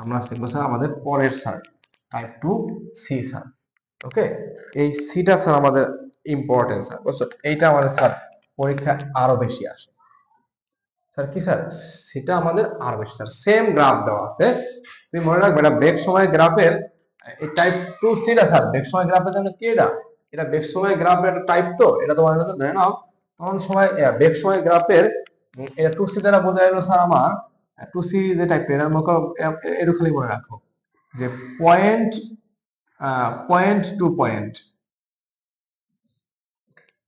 আমরা শিখবো স্যার আমাদের পরের স্যার টাইপ 2 সি স্যার। ওকে, এই সিটা স্যার আমাদের ইম্পর্টেন্ট স্যার, বুঝছো? এইটা আমাদের স্যার পরীক্ষা আরো বেশি আসে স্যার। কি স্যার? সেটা আমাদের আরো বেশি স্যার। সেম গ্রাফ দেওয়া আছে, তুমি মনে রাখবে এটা বেগ সময় গ্রাফের এই টাইপ 2 সিটা স্যার। বেগ সময় গ্রাফের জন্য কি এটা বেগ সময় গ্রাফের একটা টাইপ, তো এটা তোমার ধরে নাও তখন সময় বেগ সময় গ্রাফের এটা 2 সি দ্বারা বোঝা গেল স্যার আমার 2 সি যে টাইপটা, এটা মনে করো এরকম খালি মনে রাখো যে পয়েন্ট পয়েন্ট টু পয়েন্ট,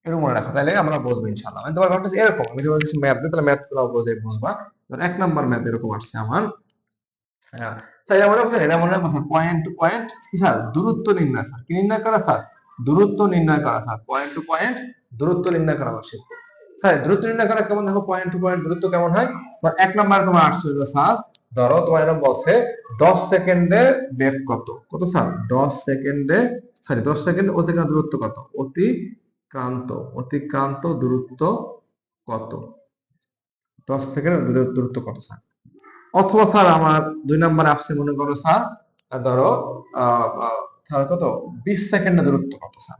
এরকম মনে রাখো, তাহলে আমরা বুঝবো ইনশাআল্লাহ। আমি তোমার ভাবতেছি এরকম, আমি তোমার কিছু ম্যাথ দিই, তাহলে ম্যাথ গুলো বুঝবা। ধর 1 নাম্বার ম্যাথ এরকম আসছে আমার, স্যার এটা মনে রাখছেন, এটা মনে রাখবো স্যার পয়েন্ট টু পয়েন্ট কি স্যার দূরত্ব নির্ণয় স্যার। কি নির্ণয় করা স্যার? দূরত্ব নির্ণয় করা স্যার। পয়েন্ট টু পয়েন্ট দূরত্ব নির্ণয় করা আমরা শিখবো স্যার। দূরত্ব নির্ণয় করা কেমন দেখো, পয়েন্ট টু পয়েন্ট দূরত্ব কেমন হয়। তোমার 1 নাম্বারে তোমার আসছে হলো স্যার, ধরো তোমার এরকম বলছে 10 সেকেন্ডে বেগ কত, কত স্যার? 10 সেকেন্ডে, সরি 10 সেকেন্ড অতিক্রান্ত দূরত্ব কত? অতিক্রান্ত দূরত্ব কত? 10 সেকেন্ড দূরত্ব কত স্যার? অথবা স্যার আমার 2 নাম্বার আসছে মনে করো স্যার, ধরো কত 20 সেকেন্ডে দূরত্ব কত স্যার?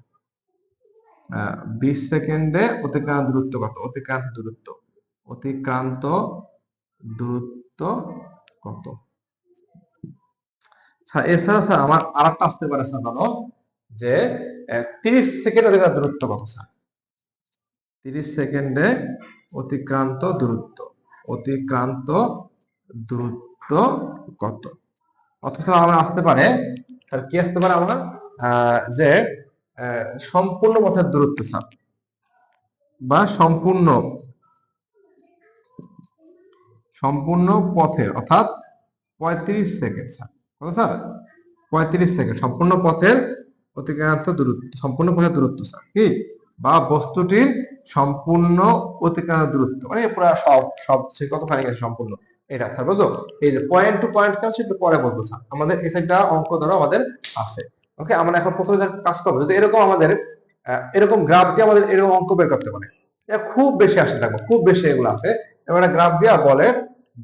20 সেকেন্ডে অতিক্রান্ত দূরত্ব কত? অতিক্রান্ত দূরত্ব কত স্যার? এছাড়া স্যার আমার আরেকটা আসতে পারে স্যার, ধরো যে 30 সেকেন্ড অতিক্রান্ত দূরত্ব কত স্যার? 30 সেকেন্ডে অতিক্রান্ত দূরত্ব কত? অথবা আমার আসতে পারে স্যার, কি আসতে পারে আমার যে সম্পূর্ণ পথের দূরত্ব স্যার, বা সম্পূর্ণ পথের, অর্থাৎ 35 সেকেন্ড স্যার। কত স্যার? 35 সেকেন্ড সম্পূর্ণ পথের অতিক্রান্ত দূরত্ব, সম্পূর্ণ পথের দূরত্ব স্যার। কি? বা বস্তুটির সম্পূর্ণ অতিক্রান্ত দূরত্ব, মানে পুরো সব সে কতখানি গেছে সম্পূর্ণ, এটা স্যার বুঝো। এই যে পয়েন্ট টু পয়েন্ট কাজ সেটা পরে বলবো স্যার। আমাদের এই সাইডটা অঙ্ক ধরো আমাদের আছে। ওকে, আমরা এখন প্রথমে কাজ করবো, যদি এরকম আমাদের এরকম গ্রাফ দিয়ে আমাদের এরকম অঙ্ক বের করতে পারে, এটা খুব বেশি আসে, দেখো খুব বেশি এগুলো আছে। এবার গ্রাফ দিয়ে বলে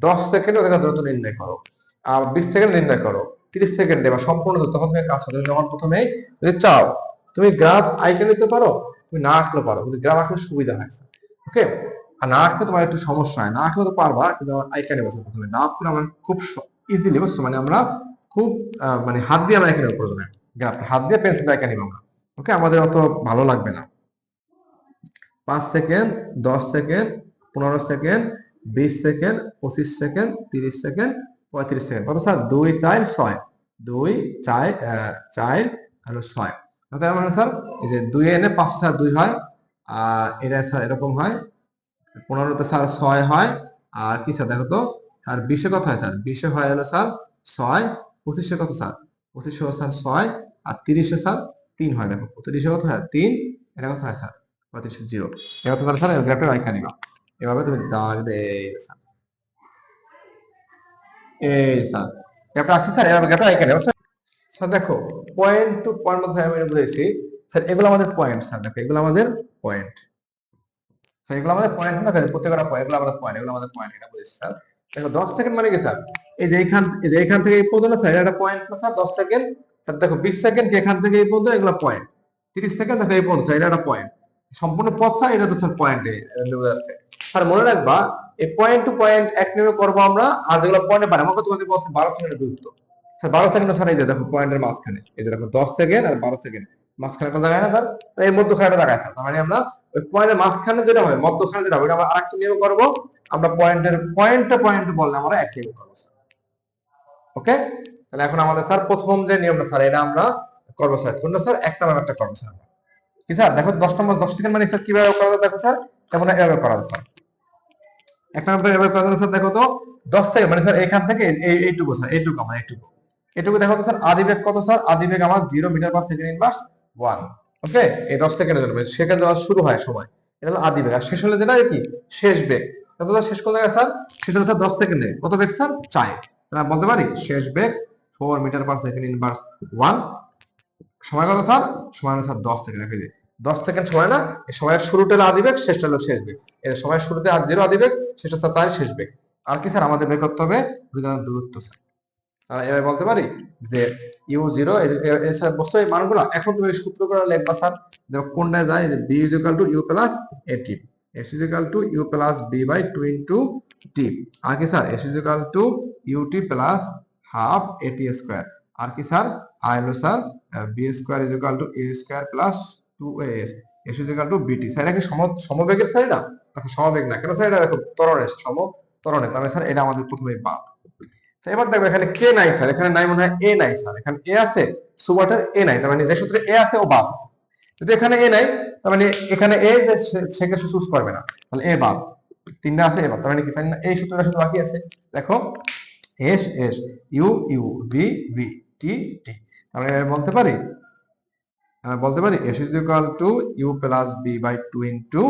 10 সেকেন্ড অতিক্রান্ত দূরত্ব নির্ণয় করো, আর 20 সেকেন্ড নির্ণয় করো, 30 সেকেন্ডে বা সম্পূর্ণ দূরত্ব, তখন তুমি কাজ করো। যখন প্রথমে যদি চাও তুমি গ্রাফ আঁকে নিতে পারো, তুমি না আঁকলে পারো, কিন্তু গ্রাফ আঁকলে সুবিধা হয়। ওকে, আর না আঁকলে তোমার একটু সমস্যা হয়, না আঁকলে তো পারবা, কিন্তু আমার আইকা নেবো প্রথমে, না আঁকলে আমার খুব ইজিলি, বুঝছো? মানে আমরা খুব মানে হাত দিয়ে আমরা এখানে প্রয়োজনে গ্রাফটা হাত দিয়ে পেন্সিল আঁকা নিব আমরা। ওকে, আমাদের অত ভালো লাগবে না। 5 second, 10 second, 15 second, 20 second, 25 second, 30 second, 35 second, কত স্যার? 2 4 6, 2 4 4 আর 6। তাহলে মানে স্যার এই যে 2 এনে 5 স্যার 2 হয়, আর এটা স্যার এরকম হয়, 15তে স্যার 6 হয়, আর কি স্যার দেখো তো, আর 20 কত হয় স্যার? 20 হয় হলো স্যার 6, 25 কত স্যার? 25 স্যার 6, আর 30 স্যার 3 হয়। দেখো 30 কত হয়? 3, এটা কত হয় স্যার? 35 0। এবার তোমার স্যার গ্রাফটা রাখা নিবা, এভাবে তুমি দাগ দে স্যার। এই স্যার গ্রাফটা আছে স্যার, এভাবে গ্রাফটা রাখা নিবা স্যার। দেখো পয়েন্ট টু পয়েন্ট মধ্যে আমি বুঝেছি স্যার, এগুলো আমাদের পয়েন্ট স্যার। দেখো এগুলো আমাদের পয়েন্ট স্যার, এগুলো আমাদের পয়েন্ট না, প্রত্যেকটা পয়েন্ট, এগুলো আমাদের পয়েন্ট, এগুলো আমাদের পয়েন্ট, এটা বুঝেছি স্যার। দেখো 10 সেকেন্ড মানে কি স্যার? এই যে এখান থেকে এই পর্যন্ত স্যার এটা পয়েন্ট না স্যার, 10 সেকেন্ড স্যার। দেখো 20 সেকেন্ড কি এখান থেকে এই পর্যন্ত, এগুলো পয়েন্ট। 30 সেকেন্ড দেখো এই পর্যন্ত স্যার, এটা একটা পয়েন্ট। সম্পূর্ণ পথ স্যার, এটা তো স্যার পয়েন্টে লেগে যাচ্ছে স্যার। মনে রাখবা এই পয়েন্ট টু পয়েন্ট এক নেমে করবো আমরা, আর যেগুলো পয়েন্টে পারে আমাকে তোমাকে বলছে 12 সেকেন্ডের দূরত্ব স্যার। 12 সেকেন্ড স্যার, এই যে দেখো পয়েন্টের মাঝখানে, এই যে দেখো 10 সেকেন্ড আর 12 সেকেন্ড মাঝখানে একটা জায়গায় না স্যার, এই মধ্যখানে একটা জায়গায় স্যার। তার মানে আমরা ওই পয়েন্টের মাঝখানে যেটা হয়, মধ্যখানে যেটা হবে, আমরা আরেকটা নিয়ম করবো। আমরা পয়েন্ট বললে আমরা এক নিয়ম করবো স্যার। ওকে, তাহলে এখন আমাদের স্যার প্রথম যে নিয়মটা স্যার, এটা আমরা করবো স্যার। কোনটা স্যার? একটা ব্যাপারটা করবো স্যার। কি স্যার? দেখো 10 নম্বর 10 সেকেন্ড মানে স্যার কিভাবে করা যায় দেখো স্যার, কেমন এভাবে করা যায় স্যার। একটা ব্যাপার এভাবে করা যায় স্যার। দেখো তো 10 সেকেন্ড মানে স্যার এখান থেকে এইটুকু স্যার, এইটুকু আমার এইটুকু দেখো তো স্যার। আদি বেগ কত স্যার? আদি বেগ আমার 0 মিটার পার সেকেন্ড ইনভার্স 1। ওকে, এই 10 সেকেন্ডের জন্য সেকেন্ড যখন শুরু হয় সময়, এটা হলো আদি বেগ। আর শেষ হলে যেটা কি শেষ বেগ। কত শেষ কোন জায়গায় স্যার? শেষ হলো স্যার 10 সেকেন্ডে কত বেগ স্যার? 4। তাহলে বলতে পারি শেষ বেগ 4 মিটার পার সেকেন্ড ইনভার্স 1। সময় কত স্যার? সময় হলো স্যার 10 সেকেন্ড। দেখে 10 সেকেন্ড সময় না, এই সময়ের শুরুটা হলো আদি বেগ, শেষটা হলো শেষ বেগ। এর সময়ের শুরুতে আর 0 আদি বেগ, শেষটা স্যার 4 শেষ বেগ। আর কি স্যার আমাদের বের করতে হবে? দূরত্ব স্যার। তাহলে এবার বলতে পারি যে ইউ জিরো বস্তু এই মানগুলো এখন তুমি সূত্র করে লিখবা স্যার, কোনটায় যায় যে V is equal to U plus AT, S is equal to U plus B by 2 into T, আর কি sir S is equal to UT plus half AT square, আর কি স্যার আর হলো sir V square is equal to A square plus 2as, S is equal to VT. Sir এটা কি সমবেগের sir, এটা দেখো সমবেগ না কেন স্যার, এটা দেখো ত্বরণের ত্বরণের, তাহলে স্যার এটা আমাদের প্রথমেই বাদ। এবার দেখো এখানে কে নাই স্যার, এখানে নাই মনে হয় এ নাই স্যার, এখানে এ আছে সুবাটার এ নাই, তার মানে যে সূত্রে এ আছে ও বাদ, যদি এখানে এ নাই তার মানে এখানে এ যে সেকে চুজ করবে না, তাহলে এ বাদ, তিনটা আছে এবার, তার মানে কি স্যার এই সূত্রটা শুধু বাকি আছে, দেখো S S U U V V T T, তাহলে বলতে পারি S is equal to U plus B by 2 into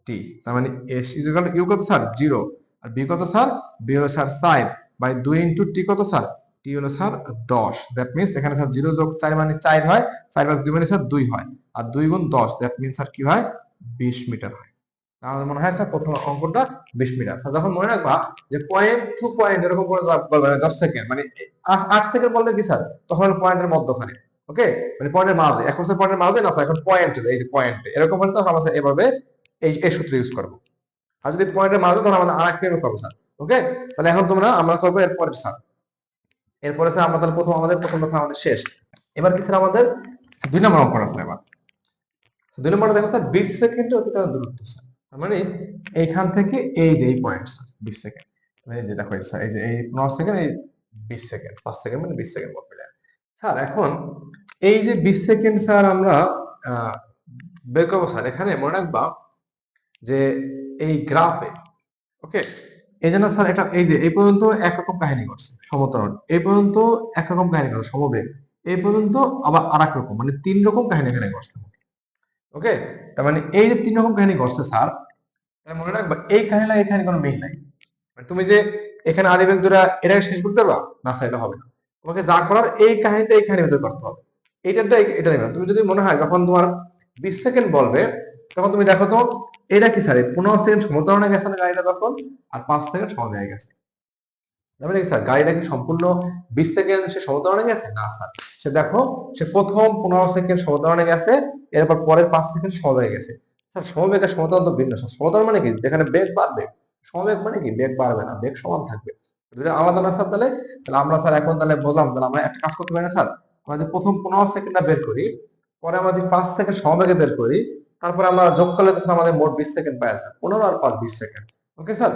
T, তার মানে S is equal to U কত স্যার 0, আর বি কত স্যার বি হলো স্যার 5 বাই 2 ইনটু টি কত স্যার টি হলো স্যার 10, দ্যাট মিন্স এখানে স্যার 0 যোগ 4 মানে 4 হয়, 4 ভাগ 2 মানে স্যার 2 হয়, আর 2 গুণ 10 দ্যাট মিন্স স্যার কি হয় 20 মিটার হয়। আমার মনে হয় স্যার প্রথম অঙ্কটা 20 মিটার। স্যার যখন মনে রাখবা যে পয়েন্ট টু পয়েন্ট এরকম করে বলবে 10 সেকেন্ড মানে 8 সেকেন্ড বললে কি স্যার তখন পয়েন্টের মধ্যখানে, ওকে মানে পয়েন্টের মাঝে, এখন স্যার পয়েন্টের মাঝে না স্যার এখন পয়েন্ট, এই যে পয়েন্ট এরকম হলে তখন আমরা এভাবে এই সূত্র ইউজ করবো, আর যদি পয়েন্টের মাঝে তখন আমাদের আরেকটা ইউজ করবো স্যার, ওকে। তাহলে এখন তোমরা আমরা করবো এরপরে স্যার, এরপরে স্যার আমরা তাহলে আমাদের প্রথম কথা আমাদের শেষ, এবার কি স্যার আমাদের 2 নম্বর অঙ্ক আছে এবার। 2 নম্বরটা দেখো স্যার 20 সেকেন্ড অতিক্রান্ত দূরত্ব স্যার, মানে এইখান থেকে এই যে এই পয়েন্ট স্যার 20 সেকেন্ড, এই যে দেখো স্যার এই যে এই 15 সেকেন্ড এই 20 সেকেন্ড 5 সেকেন্ড মানে 20 সেকেন্ড বলতে যায় স্যার। এখন এই যে 20 সেকেন্ড স্যার আমরা বের করবো স্যার, এখানে মনে রাখবা যে এই গ্রাফে, ওকে এই জন্য স্যার এটা এই যে এই পর্যন্ত একরকম কাহিনী করছে সমতরণ, এই পর্যন্ত একরকম কাহিনী করছে সমবেগ, এই পর্যন্ত আবার আর এক রকম মানে 3 রকম কাহিনী এখানে করছে, ওকে। তার মানে এই যে 3 রকম কাহিনী করছে স্যার, মনে রাখবা এই কাহিনী লাগে এখানে কোনো মিল নাই, মানে তুমি যে এখানে আদি বিন্দুরা এটাকে শেষ করতে পারবা না স্যার, এটা হবে না, তোমাকে যা করার এই কাহিনীতে এই কাহিনীর ভিতরে করতে হবে, এইটা এটা নেবে। তুমি যদি মনে হয় যখন তোমার 20 সেকেন্ড বলবে তখন তুমি দেখো তো এটা কি স্যার 15 সেকেন্ড সমতরণে গেছে না গাড়িটা তখন, আর 5 সেকেন্ড সমবেগে গেছে, তারপরে কি স্যার গাড়িটা কি সম্পূর্ণ 20 সেকেন্ড সে সমতরণে গেছে না স্যার, সে দেখো সে প্রথম 15 সেকেন্ড সমতরণে গেছে, এরপর পরের 5 সেকেন্ড সমবেগে গেছে। স্যার সমবেগ আর সমতরণ তো ভিন্ন স্যার, সমতরণ মানে কি যেখানে বেগ বাড়বে, সমবেগ মানে কি বেগ বাড়বে না, বেগ সমান থাকবে, দুটো আলাদা না স্যার। তাহলে তাহলে আমরা স্যার এখন তাহলে বললাম, তাহলে আমরা একটা কাজ করতে পারি না স্যার, আমরা যে প্রথম 15 সেকেন্ডটা বের করি, পরে আমরা যে 5 সেকেন্ড সমবেগে বের করি, তারপরে আমরা যোগ করলে তো স্যার আমাদের মোট 20 সেকেন্ড পাই স্যার, 15 আর 5 20 সেকেন্ড, ওকে স্যার।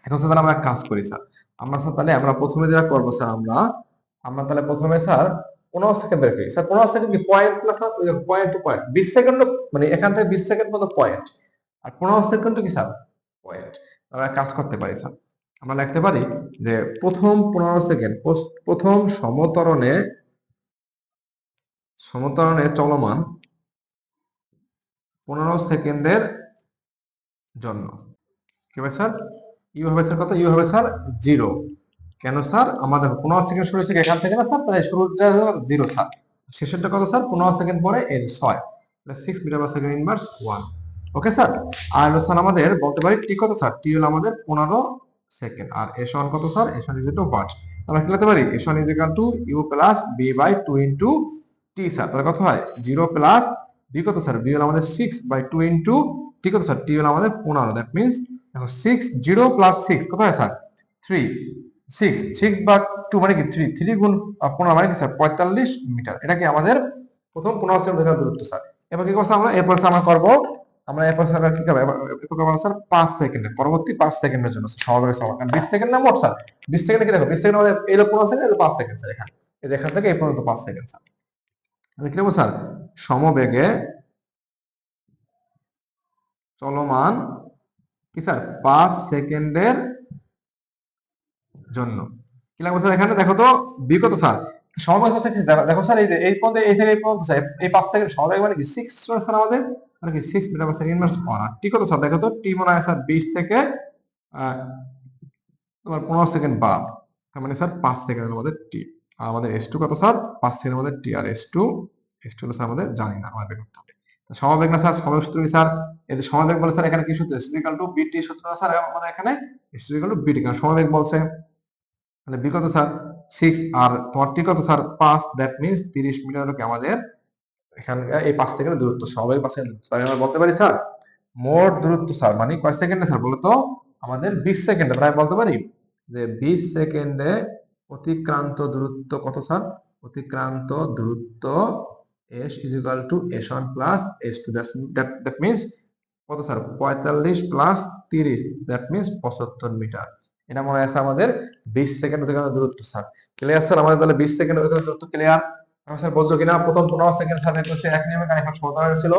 এখন স্যার আমরা এক কাজ করি স্যার, আমরা স্যার তাহলে আমরা প্রথমে যেটা করবো স্যার, আমরা আমরা তাহলে প্রথমে স্যার 15 সেকেন্ড বের করি স্যার, 15 সেকেন্ড কি পয়েন্ট না sir, point to point 20 second মানে এখান থেকে 20 সেকেন্ড পর্যন্ত পয়েন্ট, আর 15 সেকেন্ড কি স্যার পয়েন্ট। আমরা কাজ করতে পারি স্যার, আমরা লিখতে পারি যে প্রথম 15 সেকেন্ড প্রথম সমতরণে চলমান 15 সেকেন্ডের জন্য কি হবে স্যার, ইউ হবে স্যার কত, ইউ হবে স্যার 0, কেন স্যার আমাদের 15 সেকেন্ড শুরু হয়েছে এখান থেকে না স্যার, তাহলে শুরুটা 0 স্যার, শেষেরটা কত স্যার 15 সেকেন্ড পরে এর 6, তাহলে 6 metre per second inverse 1, okay sir. আর স্যার আমাদের বলতে পারি টি কত স্যার, টি হলো আমাদের 15 সেকেন্ড, আর এস ওয়ান কত sir, S one is to what, আমরা কি লিখতে পারি S one is equal to U plus B by 2 into T sir, তাহলে কত হয় 0 প্লাস বি কত স্যার, বি হলো আমাদের 6 বাই 2 ইনটু টি কত স্যার, টি হলো আমাদের 15, দ্যাট মিন্স দেখো 6 0 প্লাস 6 কত হয় স্যার 3, 6 বা 2 মানে কি 3 গুণ 15 মানে কি স্যার 45 মিটার, এটা কি আমাদের প্রথম 15 সেকেন্ড দূরত্ব স্যার। এবার কি করছে আমরা, এরপর আমরা করব, আমরা এরপর স্যার কি করব, এরপর করব স্যার 5 সেকেন্ডের পরবর্তী 5 সেকেন্ডের জন্য স্বাভাবিক সময়, কারণ 20 সেকেন্ড না মোট স্যার, 20 সেকেন্ডে কি দেখো 20 সেকেন্ড আমাদের এই 15 সেকেন্ড এই 5 সেকেন্ড স্যার, এখানে এই এখান থেকে এই পর্যন্ত 5 সেকেন্ড স্যার। আমি কি লিখব স্যার, সমবেগে চলমান কি স্যার 5 সেকেন্ডের জন্য, কি লাগবে স্যার এখানে দেখো তো বিগত স্যার সমবেগ হচ্ছে কি, দেখো স্যার এই যে এই পদে এই থেকে এই পর্যন্ত স্যার এই 5 সেকেন্ড সমবেগ মানে কি 6 স্যার আমাদের মানে কি 6 মিটার পার সেকেন্ড ইনভার্স 1, আর টি কত স্যার দেখো তো, টি মনে হয় স্যার 20 থেকে তোমার 15 সেকেন্ড বাদ, তার মানে স্যার 5 সেকেন্ডের মধ্যে টি, আর আমাদের S2 কত স্যার 5 সেকেন্ডের মধ্যে টি, আর S2 হলো স্যার আমাদের জানি না, আমাদের বের করতে হবে। সমবেগ না স্যার, সমবেগ সূত্র কি স্যার, এই যে সমবেগ বলে স্যার এখানে কি সূত্র S=BT সূত্র না স্যার, আমাদের এখানে S=BT কারণ সমবেগ বলছে, তাহলে বি কত স্যার 6 আর তোমার টি কত স্যার 5, দ্যাট মিন্স 30 মিটার হলো কি আমাদের এখানে এই 5 সেকেন্ডের দূরত্ব, স্বাভাবিক 5 সেকেন্ড। তাহলে আমরা বলতে পারি স্যার মোট দূরত্ব স্যার মানে কয় সেকেন্ডে স্যার বলো তো, আমাদের 20 সেকেন্ডে। তাহলে আমি বলতে পারি যে 20 সেকেন্ডে অতিক্রান্ত দূরত্ব কত স্যার, অতিক্রান্ত দূরত্ব s is equal to s1 plus s2, that means কত sir 45 plus 30, that means 75 metre. এটা মনে আছে আমাদের 20 সেকেন্ড অতিক্রান্ত দূরত্ব স্যার। ক্লিয়ার স্যার আমাদের তাহলে 20 সেকেন্ড অতিক্রান্ত দূরত্ব ক্লিয়ার। স্যার বলছো কিনা প্রথম 15 সেকেন্ড স্যার হচ্ছে এক নিয়মে কানেকশন সমান্তরাল ছিল,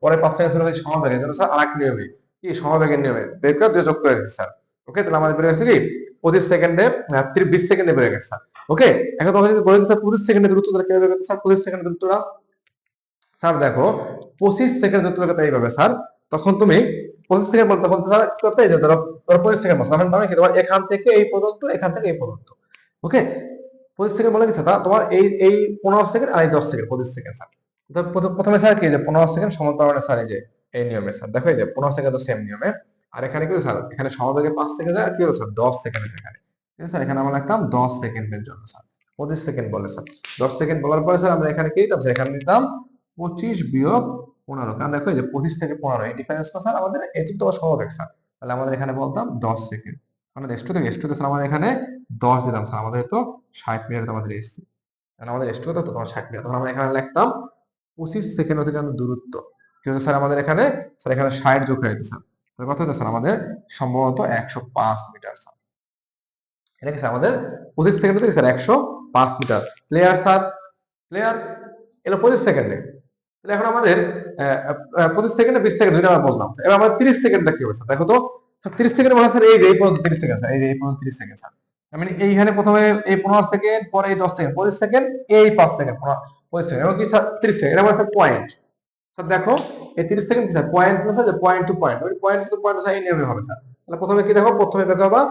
পরে 5 সেকেন্ড ছিল সমবেগের জন্য স্যার আরেক নিয়মে কি সমবেগের নিয়মে বের করে দুই যোগ করে দিচ্ছি স্যার। ওকে তাহলে আমাদের বের হয়েছে কি 25 সেকেন্ডে 20 সেকেন্ডে বের গেছে স্যার। ওকে এখন তোমাকে যদি বলে দিই স্যার 25 সেকেন্ডের দূরত্ব তাহলে কিভাবে বের করতে স্যার 25 সেকেন্ডের দূরত্বটা স্যার দেখো 25 সেকেন্ড দূরত্ব করতে এইভাবে স্যার, তখন তুমি 25 সেকেন্ড বলতে তখন স্যার করতে এই যে ধরো 25 সেকেন্ড বলছো মানে কি তোমার এখান থেকে এই পর্যন্ত এখান থেকে এই পর্যন্ত। ওকে 25 সেকেন্ড বলে কি স্যার তোমার এই 15 সেকেন্ড আর এই 10 সেকেন্ড 25 সেকেন্ড স্যার। তো প্রথমে স্যার কি যে 15 সেকেন্ড সমান্তরালে স্যার এই যে এই নিয়মে স্যার দেখো এই যে 15 সেকেন্ড তো সেম নিয়মে, আর এখানে কি স্যার এখানে সমবেগে 5 সেকেন্ড আর কি হলো স্যার 10 সেকেন্ড এখানে। ঠিক আছে স্যার এখানে আমরা লিখতাম 10 সেকেন্ডের জন্য স্যার 25 সেকেন্ড বলে স্যার। 10 সেকেন্ড বলার পরে স্যার আমরা এখানে কি দিতাম স্যার এখানে নিতাম 25 বিয়োগ 15, কারণ দেখো এই যে 25 থেকে 15 এই ডিফারেন্সটা স্যার আমাদের এটি তো স্বাভাবিক স্যার। তাহলে আমাদের এখানে বলতাম 10 সেকেন্ড, মানে s2 থেকে s2 তে স্যার আমাদের এখানে 10 দিলাম স্যার, আমাদের তো 60 মিনিট আমাদের এসছে, কারণ আমাদের s2 তো তোমার 60 মিনিট, তখন আমরা এখানে লিখতাম 25 সেকেন্ড অতিক্রান্ত দূরত্ব কিন্তু স্যার আমাদের এখানে স্যার এখানে 60 যোগ হয়ে গেছে স্যার, তাহলে কত হলো স্যার আমাদের সম্ভবত 105 মিটার স্যার। এটা কি স্যার আমাদের 25 সেকেন্ড থেকে sir 105 metre. Clear sir clear, এলো 25 সেকেন্ডে। তাহলে এখন আমাদের 25 সেকেন্ডে 20 সেকেন্ড দুইটা আমরা বললাম, এবার আমাদের 30 সেকেন্ডটা কি হবে স্যার দেখো তো। স্যার 30 সেকেন্ড মানে স্যার এই যে এই পর্যন্ত 30 সেকেন্ড স্যার, এই যে এই পর্যন্ত 30 সেকেন্ড স্যার, মানে এইখানে প্রথমে এই 15 সেকেন্ড পরে এই 10 সেকেন্ড 25 সেকেন্ড এই 5 সেকেন্ড 25 সেকেন্ড এবং কি স্যার 30 সেকেন্ড, এটা মানে স্যার পয়েন্ট। স্যার দেখো এই 30 সেকেন্ড কি স্যার পয়েন্ট না স্যার, যে পয়েন্ট টু পয়েন্ট, ওই পয়েন্ট টু পয়েন্ট স্যার এই নিয়মে হবে স্যার। তাহলে প্রথমে কি দেখো প্রথমে বের করবা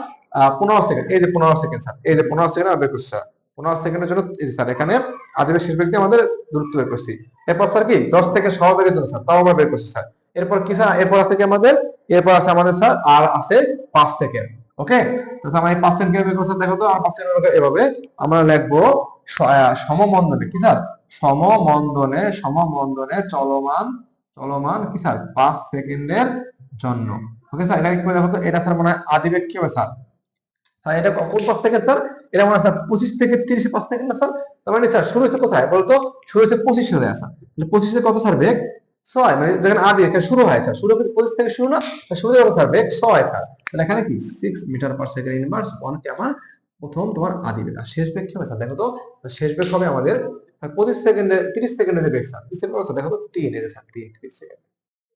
15 সেকেন্ড, এই যে 15 সেকেন্ড স্যার, এই যে 15 সেকেন্ড আমরা বের করছি স্যার। 15 সেকেন্ডের জন্য এই যে স্যার এখানে আদিবের শেষ ব্যক্তি আমাদের দূরত্ব বের করছি। এরপর স্যার কি 10 থেকে সমবেগের জন্য স্যার তাও আমরা বের করছি স্যার। এরপর কি স্যার এরপর আছে কি আমাদের, এরপর আছে আমাদের স্যার আর আছে 5 সেকেন্ড। ওকে তাহলে আমরা এই 5 সেকেন্ড বের করছি দেখো তো, আর 5 সেকেন্ড এভাবে আমরা লিখবো সমমন্দনে কি স্যার সমমন্দনে চলমান চলমান কি স্যার 5 সেকেন্ডের জন্য। ওকে স্যার এটা কি করে দেখো তো, এটা স্যার মনে হয় আদিবেগ কি হবে স্যার, হ্যাঁ এটা কোন 5 সেকেন্ড স্যার, এটা মনে হয় স্যার 25 থেকে 30 5 সেকেন্ড না স্যার। তার মানে স্যার শুরু হয়েছে কোথায় বলতো, শুরু হয়েছে 25 ধরে স্যার, তাহলে 25 এ কত স্যার বেগ 6, মানে যেখানে আদি এখানে শুরু হয় স্যার, শুরু 25 থেকে শুরু না, শুরু কত স্যার বেগ 6 স্যার। তাহলে এখানে কি 6 মিটার পার সেকেন্ড ইনভার্স 1 কি আমার প্রথম তোমার আদি বেগ, আর শেষ বেগ কি হবে স্যার দেখো তো, শেষ বেগ হবে আমাদের স্যার 25 সেকেন্ডে 30 সেকেন্ডে যে বেগ স্যার 30 সেকেন্ড স্যার দেখো তো 3 এই যে স্যার 3 30 সেকেন্ড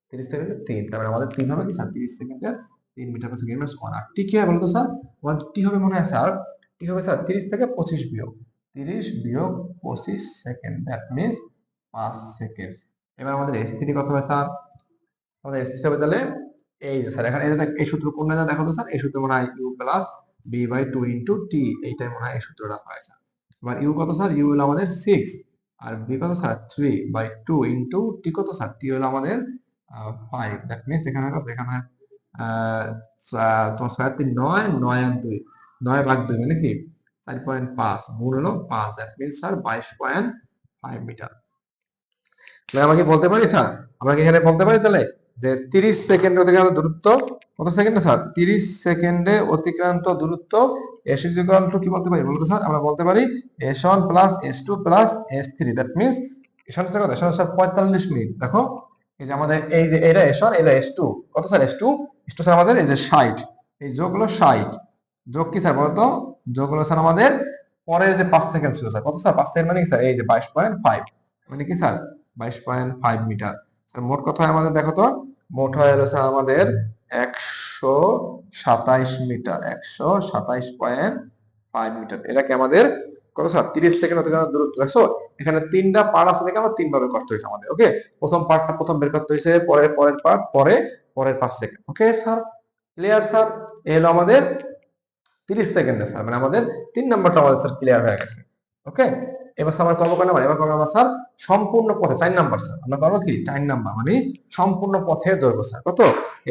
30 সেকেন্ডে 3, তার মানে আমাদের 3 হবে কি স্যার 30 সেকেন্ডে 3 মিটার পার সেকেন্ড ইনভার্স 1। আর টি কি হবে বলতো স্যার, টি হবে মনে হয় স্যার, টি হবে স্যার 30 থেকে 25 বিয়োগ 30 বিয়োগ 25 সেকেন্ড, দ্যাট মিন্স 5 সেকেন্ড। এবার আমাদের s3 কত হবে স্যার, আমাদের s3 হবে তাহলে এই যে স্যার এখানে এই সূত্র কোনটা না দেখো তো স্যার, এই সূত্র মনে হয় u plus b by 2 into t, এইটাই মনে হয় এই সূত্রটা হয় স্যার। এবার u কত স্যার, u হলো আমাদের 6 আর b কত স্যার 3 বাই 2 ইনটু t কত স্যার, t হলো আমাদের 5, দ্যাট মিন্স এখানে কত, এখানে তোমার 6 3 9 9 আর 2 9 ভাগ 2 মানে কি 4.5 গুণ হলো 5, দ্যাট মিন্স স্যার 22.5 মিটার। তাহলে আমরা কি বলতে পারি স্যার, আমরা কি এখানে বলতে পারি তাহলে যে 30 সেকেন্ড অতিক্রান্ত দূরত্ব কত সেকেন্ডে স্যার, 30 সেকেন্ডে অতিক্রান্ত দূরত্ব s ইকুয়াল টু কি বলতে পারি বলতো স্যার, আমরা বলতে পারি s1 plus s2 plus s3, that means s1 sir কত, s1 স্যার 45 মিনিট। দেখো এই যে আমাদের এই যে এটা s1 এটা s2 কত স্যার, s2 স্যার আমাদের এই যে 60, এই যোগ হলো 60 যোগ কি স্যার বলতো, যোগ হলো স্যার আমাদের পরের যে 5 সেকেন্ড ছিল স্যার কত স্যার 5 সেকেন্ড মানে কি স্যার এই যে 22.5 মানে কি স্যার 22.5 মিটার। স্যার মোট কথা হয় আমাদের দেখো তো, মোট হয়ে গেল স্যার আমাদের 127 মিটার 127.5 মিটার। এটা কি আমাদের কত স্যার 30 সেকেন্ড অতিক্রান্ত দূরত্ব। দেখছো এখানে তিনটা পার্ট আছে দেখে আমরা তিন ভাবে করতে হয়েছে আমাদের। ওকে প্রথম পার্টটা প্রথম বের করতে হয়েছে, পরের পার্ট পরের 5 second. Okay sir clear sir, এই হলো আমাদের 30 সেকেন্ডে স্যার, মানে আমাদের 3 নাম্বারটা আমাদের স্যার ক্লিয়ার হয়ে গেছে। ওকে এবার স্যার আমরা করবো কোন নাম্বার, এবার করবো আমরা স্যার সম্পূর্ণ পথে 4 নাম্বার স্যার, আমরা করবো কি 4 নাম্বার মানে সম্পূর্ণ পথে দৈর্ঘ্য স্যার কত,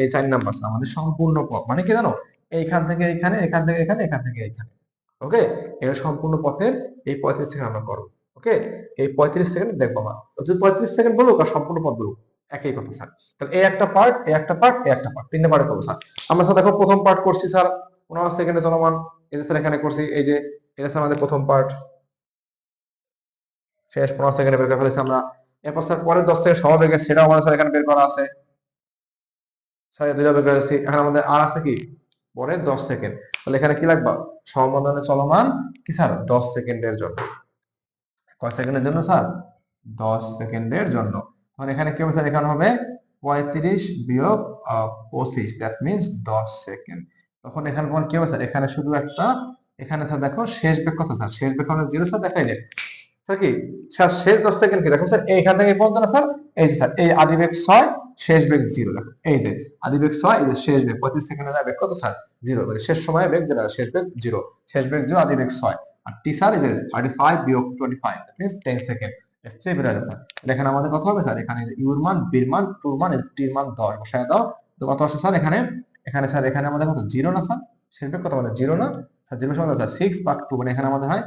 এই 4 নাম্বার স্যার আমাদের সম্পূর্ণ পথ মানে কি জানো, এইখান থেকে এখানে, এখান থেকে এখানে, এখান থেকে এখানে। ওকে, এটা সম্পূর্ণ পথের এই 35 সেকেন্ড আমরা করবো। ওকে, এই 35 সেকেন্ড দেখবো না, যদি 35 সেকেন্ড বলুক আর সম্পূর্ণ পথ বলুক একই কথা স্যার। তাহলে এই একটা পার্ট, এই একটা পার্ট, এই একটা পার্ট, তিনটে পার্টে করবো স্যার। আমরা স্যার দেখো প্রথম পার্ট করছি স্যার 15 সেকেন্ডে চলমান, এই যে স্যার এখানে করছি, এই যে এটা স্যার আমাদের প্রথম পার্ট, শেষ 15 সেকেন্ডে বের করে ফেলেছি আমরা। এরপর স্যার পরের 10 সেকেন্ড সমবেগে, সেটাও আমাদের স্যার এখানে বের করা আছে স্যার, দুইটা বের করেছি। এখন আমাদের আর আছে কি পরের 10 সেকেন্ড, তাহলে এখানে কি লাগবে, সমবন্ধনে চলমান কি স্যার 10 সেকেন্ডের জন্য। কয় সেকেন্ডের জন্য স্যার, 10 সেকেন্ডের জন্য। তাহলে এখানে কি হবে স্যার, এখানে হবে 35 বিয়োগ 25, দ্যাট মিন্স 10 সেকেন্ড। তখন এখানে তোমার কি হবে স্যার, এখানে শুধু একটা, এখানে স্যার দেখো শেষ বেগ কত স্যার, শেষ বেগ আমরা 0 স্যার দেখাইলে স্যার কি স্যার শেষ 10 সেকেন্ড কি দেখো স্যার, এইখান থেকে এই পর্যন্ত না স্যার, এই যে স্যার এই আদি বেগ 6, শেষ বেগ 0, দেখো এই যে আদি বেগ 6, এই যে শেষ বেগ 35 সেকেন্ডে যায় বেগ কত স্যার, 0, মানে শেষ সময়ে বেগ যেটা, শেষ বেগ 0, শেষ বেগ 0, আদি বেগ 6। আর টি স্যার এই যে 35 বিয়োগ 25, দ্যাট মিন্স 10 সেকেন্ড। S3 বের হয়েছে স্যার। এখানে আমাদের কত হবে স্যার, এখানে ইউর মান, বির মান, টুর মান, টির মান 10 বসায় দাও, তো কত আসে স্যার এখানে, এখানে স্যার এখানে আমাদের কত 0 না স্যার, শেষ বেগ কত মানে 0 না স্যার, 0 সমান স্যার 6 ভাগ 2, মানে এখানে আমাদের হয়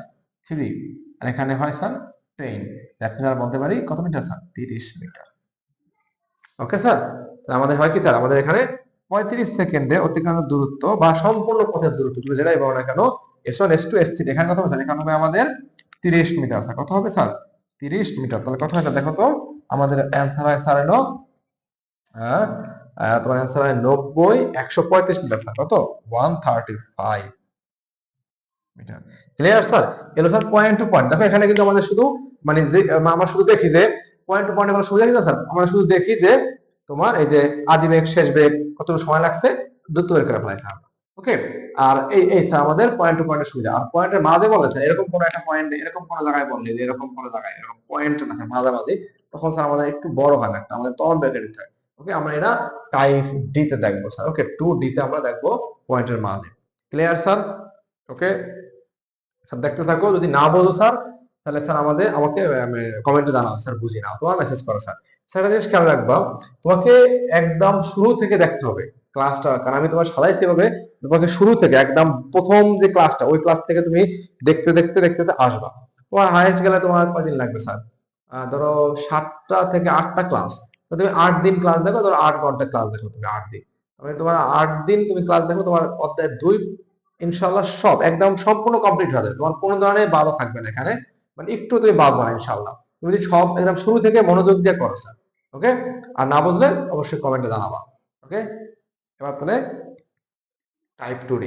3, আর এখানে হয় স্যার 10, দ্যাট মিন্স আমরা বলতে পারি কত metre sir, 30 metre. Okay sir, তাহলে আমাদের হয় কি স্যার, আমাদের এখানে 35 সেকেন্ডে অতিক্রান্ত দূরত্ব বা সম্পূর্ণ পথের দূরত্ব তুমি যেটাই বলো না কেন, S1 S2 S3, এখানে কত হবে স্যার, এখানে হবে আমাদের 30 মিটার স্যার। কত হবে স্যার, 30 মিটার। তাহলে কত হয় স্যার, দেখো তো আমাদের অ্যান্সার হয় স্যার হলো তোমার অ্যান্সার হয় 90 135 মিটার স্যার। কত, 135 মিটার। Clear sir? এলো স্যার পয়েন্ট টু পয়েন্ট। দেখো এখানে কিন্তু আমাদের শুধু মানে যে আমরা শুধু দেখি যে পয়েন্ট টু পয়েন্ট আমরা সুবিধা কি স্যার, আমরা শুধু দেখি যে তোমার এই যে আদি বেগ শেষ বেগ কতটুকু সময় লাগছে, দ্রুত বের করে ফেলাইছে আমরা। ওকে, আর এই স্যার আমাদের পয়েন্ট টু পয়েন্টের সুবিধা। আর পয়েন্টের মাঝে বলে স্যার এরকম কোন একটা পয়েন্ট, এরকম কোন জায়গায় বললে যে এরকম কোন জায়গায় এরকম পয়েন্ট না মাঝামাঝি, তখন স্যার আমাদের একটু বড় হয় একটা, আমাদের তখন বের করে দিতে হয়। ওকে, আমরা এটা টাইপ ডি তে দেখবো স্যার। ওকে, 2D তে আমরা দেখবো পয়েন্টের মাঝে। Clear sir? ওকে স্যার, দেখতে থাকো, যদি না বোঝো স্যার তাহলে স্যার আমাকে কমেন্টে জানাও স্যার বুঝি না, অথবা মেসেজ করো স্যার। স্যার একটা জিনিস খেয়াল রাখবা, তোমাকে একদম শুরু থেকে দেখতে হবে ক্লাসটা, কারণ আমি তোমার সাজাইছি এভাবে, তোমাকে শুরু থেকে একদম প্রথম যে ক্লাসটা, ওই ক্লাস থেকে তুমি দেখতে দেখতে দেখতে দেখতে আসবা। তোমার হাইয়েস্ট গেলে তোমার কয়দিন লাগবে স্যার, ধরো 7টা থেকে 8টা ক্লাস, তো তুমি 8 দিন ক্লাস দেখো, ধরো 8 ঘন্টা ক্লাস দেখো তুমি 8 দিন, মানে তোমার 8 দিন তুমি ক্লাস দেখো, তোমার অধ্যায় 2 ইনশাআল্লাহ সব একদম সম্পূর্ণ কমপ্লিট হয়ে যাবে, তোমার কোনো ধরনের বাধা থাকবে না এখানে, মানে একটু তুমি বাঁচবা না ইনশাআল্লাহ, তুমি যদি সব একদম শুরু থেকে মনোযোগ দিয়ে করো স্যার। ওকে, আর না বুঝলে অবশ্যই কমেন্টে জানাবা। ওকে, এবার তাহলে টাইপ 2D